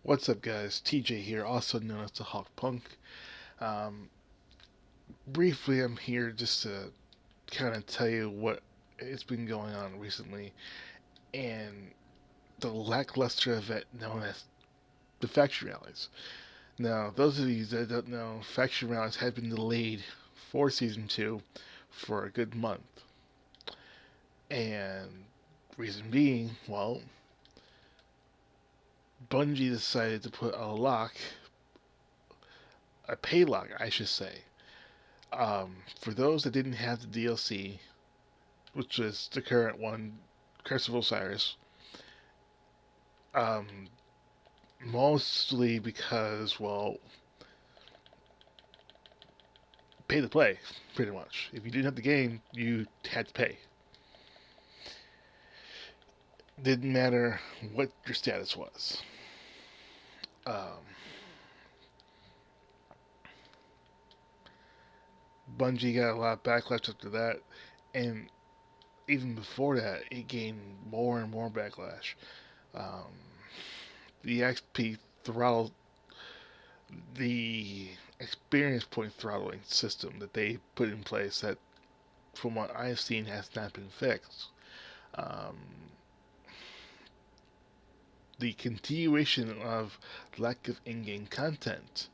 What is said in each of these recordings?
What's up, guys? TJ here, also known as the Hawk Punk. Um, Briefly, I'm here just to kind of tell you what has been going on recently and the lackluster event known as the Faction Rallies. Now, those of you that don't know, Faction Rallies had been delayed for Season 2 for a good month. And reason being, well, Bungie decided to put a pay lock, I should say, for those that didn't have the DLC, which is the current one, Curse of Osiris. Um, Mostly because, well, pay to play, pretty much. If you didn't have the game, you had to pay. Didn't matter what your status was. Um, Bungie got a lot of backlash after that, and even before that, it gained more and more backlash. Um, the XP throttle, the experience point throttling system that they put in place that, from what I've seen, has not been fixed. Um, the continuation of lack of in-game content.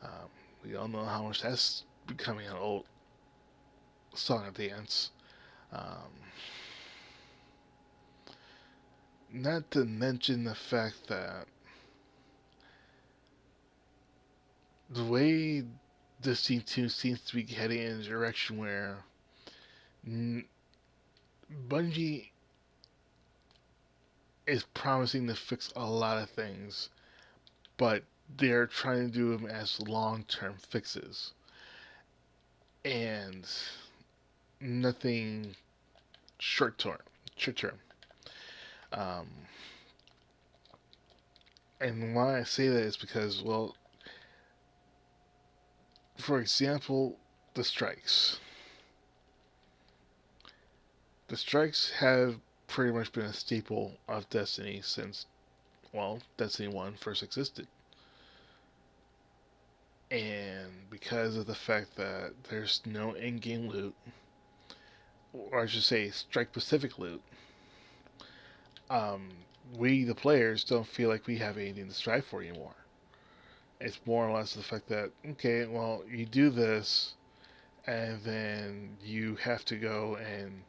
Um, we all know how much that's becoming an old song and dance. Um, Not to mention the fact that the way the C2 seems to be heading in a direction where Bungie is promising to fix a lot of things, but they're trying to do them as long-term fixes and nothing short term. Short term. Um, and why I say that is because, well, for example, the strikes. The strikes have pretty much been a staple of Destiny since, well, Destiny 1 first existed. And because of the fact that there's no in game loot, or I should say, strike specific loot, um, we, the players, don't feel like we have anything to strive for anymore. It's more or less the fact that, okay, well, you do this, and then you have to go and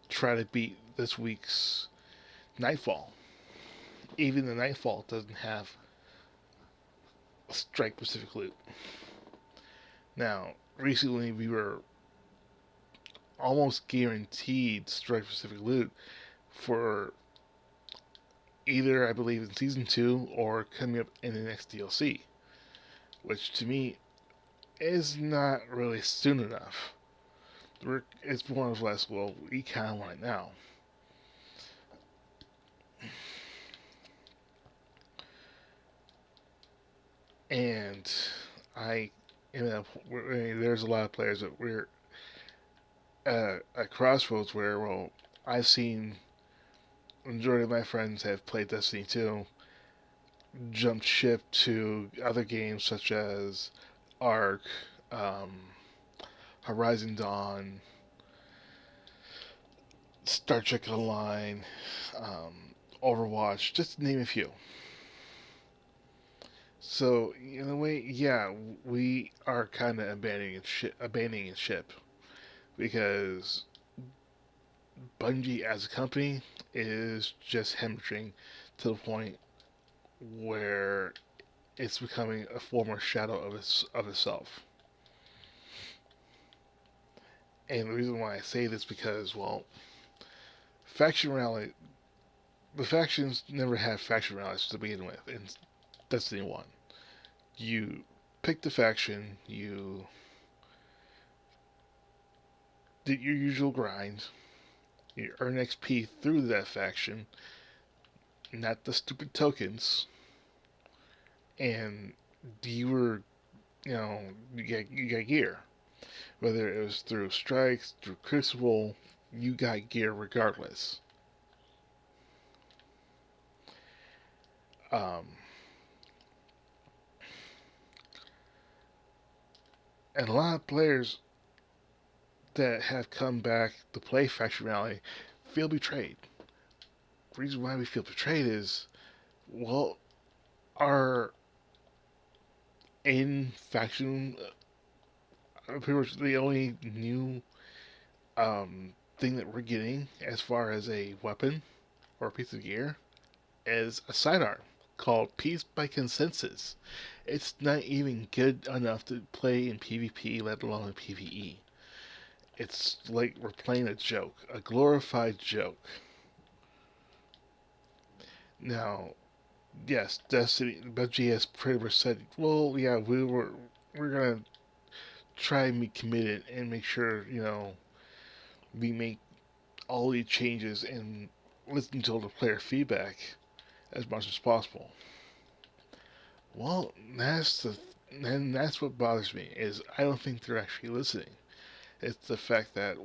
try to beat this week's Nightfall. Even the Nightfall doesn't have strike specific loot. Now, recently we were almost guaranteed strike specific loot for either, I believe, in Season 2 or coming up in the next DLC, which to me is not really soon enough. It's more or less, well, we kind of want it now. And I, there's a lot of players that we're at crossroads where, well, I've seen the majority of my friends have played Destiny 2, jumped ship to other games such as Ark, um, Horizon Dawn, Star Trek Online, Overwatch, just to name a few. So in a way, yeah, we are kind of abandoning ship because Bungie as a company is just hemorrhaging to the point where it's becoming a former shadow of itself. And the reason why I say this because, well, faction rally, the factions never had faction rallies to begin with in Destiny 1. You pick the faction, you did your usual grind, you earn XP through that faction, not the stupid tokens, and you were, you got gear. Whether it was through strikes, through Crucible, you got gear regardless. Um, and a lot of players that have come back to play Faction Rally feel betrayed. The reason why we feel betrayed is, well, our in faction pretty much the only new thing that we're getting as far as a weapon or a piece of gear is a sidearm called Peace by Consensus. It's not even good enough to play in PvP, let alone in PvE. It's like we're playing a joke, a glorified joke. Now, yes, Destiny, Bungie has pretty much said, well, yeah, we're gonna try and be committed and make sure we make all these changes and listen to all the player feedback as much as possible. Well, that's what bothers me is I don't think they're actually listening. It's the fact that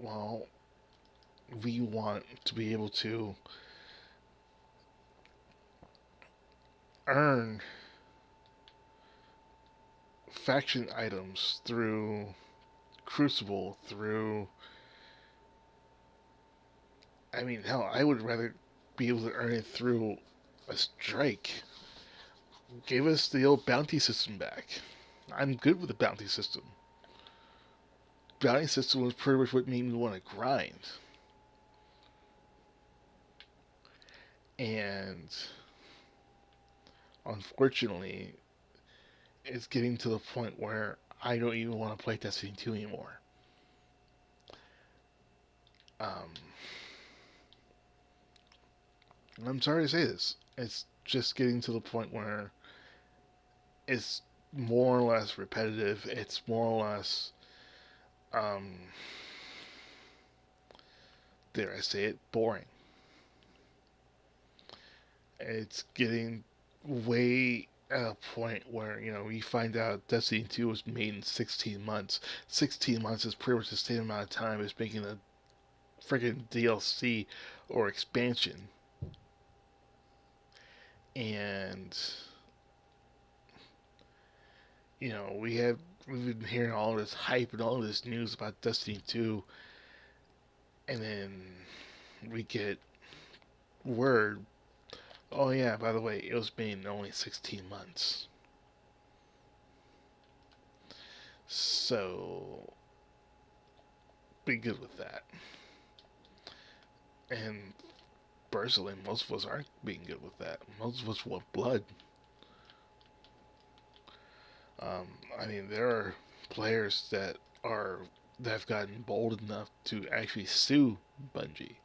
we want to be able to earn faction items through Crucible, through I mean, hell, I would rather be able to earn it through a strike. Give us the old bounty system back. I'm good with the bounty system. Bounty system was pretty much what made me want to grind. And unfortunately, it's getting to the point where I don't even want to play Destiny 2 anymore. Um, I'm sorry to say this. It's just getting to the point where it's more or less repetitive. It's more or less, um, dare I say it, boring. It's getting way at a point where you find out Destiny 2 was made in 16 months. 16 months is pretty much the same amount of time as making a freaking DLC or expansion. And we've been hearing all this hype and all this news about Destiny 2, and then we get word, oh yeah, by the way, it was made in only 16 months. So be good with that. And personally, most of us aren't being good with that. Most of us want blood. I mean, there are players that have gotten bold enough to actually sue Bungie.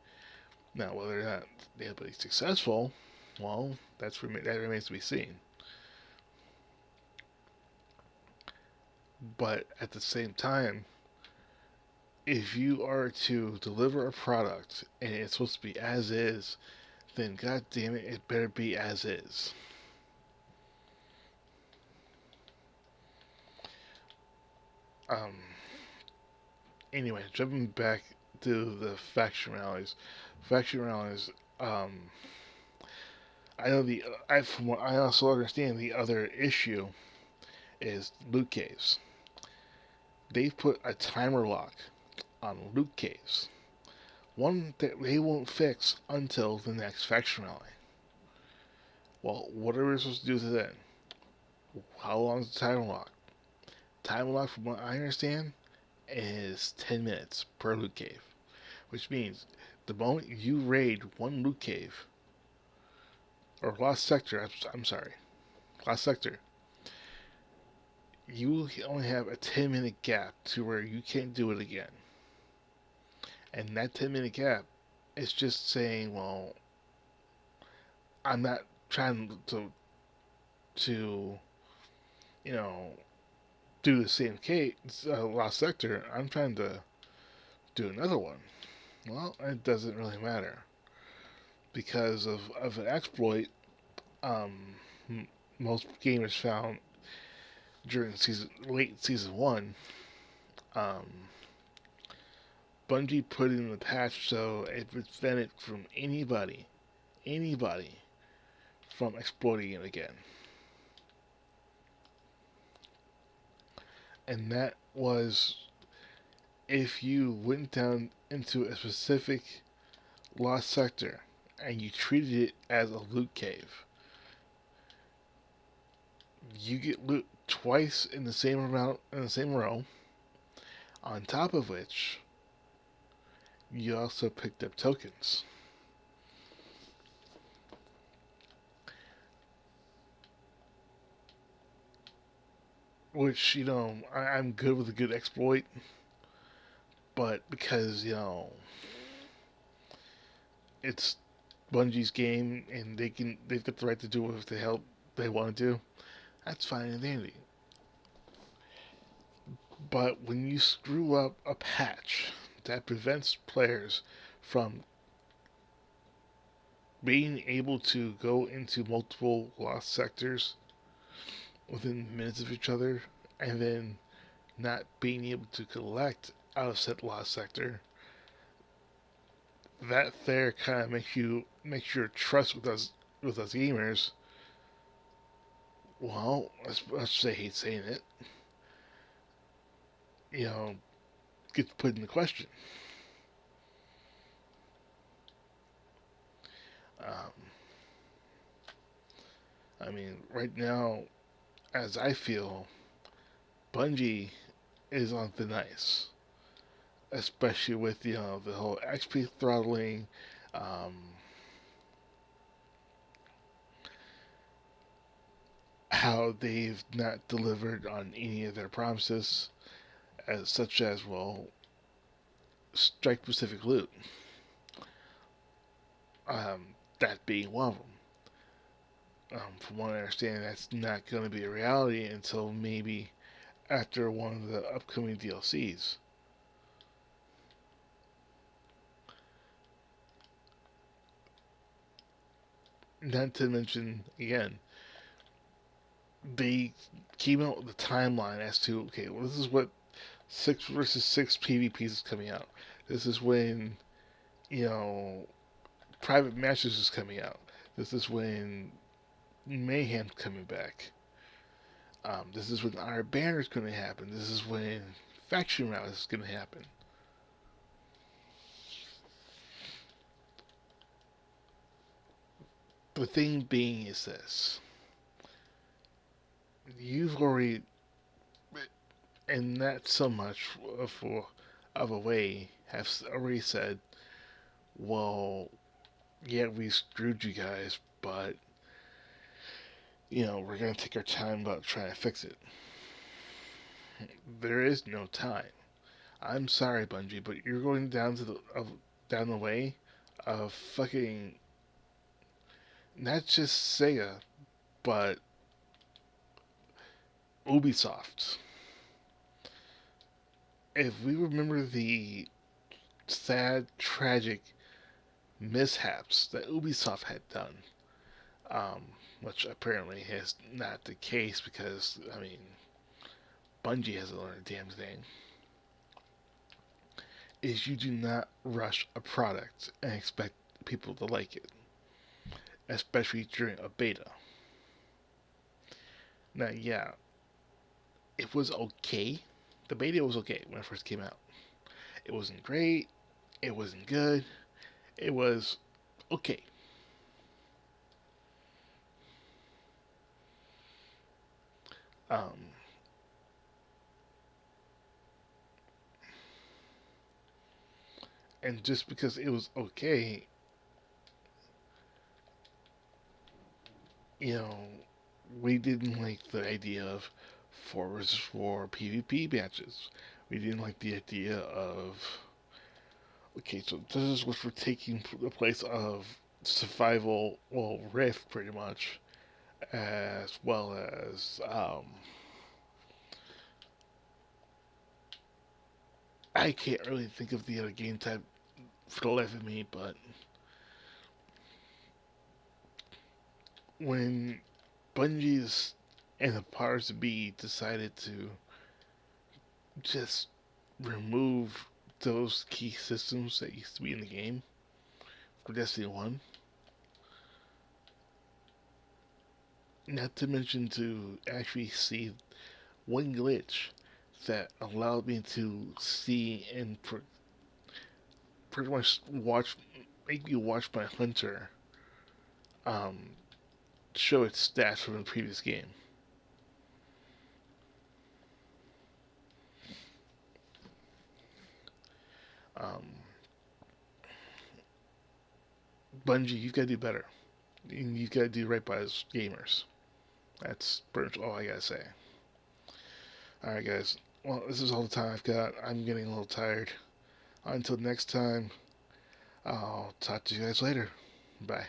Now, whether or not they'll be successful, well, that remains to be seen. But at the same time, if you are to deliver a product and it's supposed to be as is, then god damn it, it better be as is. Um. Anyway, jumping back to the faction rallies. Faction rallies. I know from what I also understand, the other issue is loot caves. They've put a timer lock on loot caves. One that they won't fix until the next faction rally. Well, what are we supposed to do to then? How long is the timer lock? Timer lock, from what I understand, is 10 minutes per loot cave. Which means the moment you raid one loot cave, or lost sector, I'm sorry, lost sector, you only have a 10-minute gap to where you can't do it again. And that 10-minute gap is just saying, well, I'm not trying to you know, do the same case, lost sector. I'm trying to do another one. Well, it doesn't really matter because of an exploit. Um, Most gamers found during late season 1, um, Bungie put in the patch so it prevented from anybody from exploiting it again. And that was if you went down into a specific lost sector and you treated it as a loot cave, you get loot twice in the same amount in the same row. On top of which, you also picked up tokens. Which, I'm good with a good exploit, but because, it's Bungie's game and they've got the right to do what the hell they want to do, that's fine and dandy. But when you screw up a patch that prevents players from being able to go into multiple lost sectors within minutes of each other, and then not being able to collect out of said lost sector, that there kind of makes your trust with us gamers. Well, let's say I hate saying it, you know, gets put into question. Um, I mean, right now, as I feel, Bungie is on thin ice, especially with the whole XP throttling, um, how they've not delivered on any of their promises, such as strike specific loot. That being one of them. From what I understand, that's not going to be a reality until maybe after one of the upcoming DLCs. Not to mention, again, they came out with a timeline as to, okay, well, this is what 6 versus 6 PvPs is coming out. This is when, private matches is coming out. This is when Mayhem's coming back. This is when our banner is going to happen. This is when faction route is going to happen. The thing being is this: you've already, and not so much of a way, have already said, well, yeah, we screwed you guys, but we're gonna take our time about trying to fix it. There is no time. I'm sorry, Bungie, but you're going down the way of fucking not just Sega, but Ubisoft. If we remember the sad, tragic mishaps that Ubisoft had done, um, which apparently is not the case because, Bungie hasn't learned a damn thing, is you do not rush a product and expect people to like it, especially during a beta. Now, yeah, it was okay. The beta was okay when it first came out. It wasn't great. It wasn't good. It was okay. Um, and just because it was okay, you know, we didn't like the idea of 4 versus 4 PvP matches. We didn't like the idea of, okay, so this is what we're taking the place of survival, well, Rift pretty much, as well as, I can't really think of the other game type for the life of me, but when Bungie's and the powers to be decided to just remove those key systems that used to be in the game for Destiny 1, Not to mention to actually see one glitch that allowed me to see and pretty much make you watch my hunter um, show its stats from the previous game. Um, Bungie, you've got to do better. You've got to do right by us gamers. That's pretty much all I gotta say. Alright, guys. Well, this is all the time I've got. I'm getting a little tired. Until next time, I'll talk to you guys later. Bye.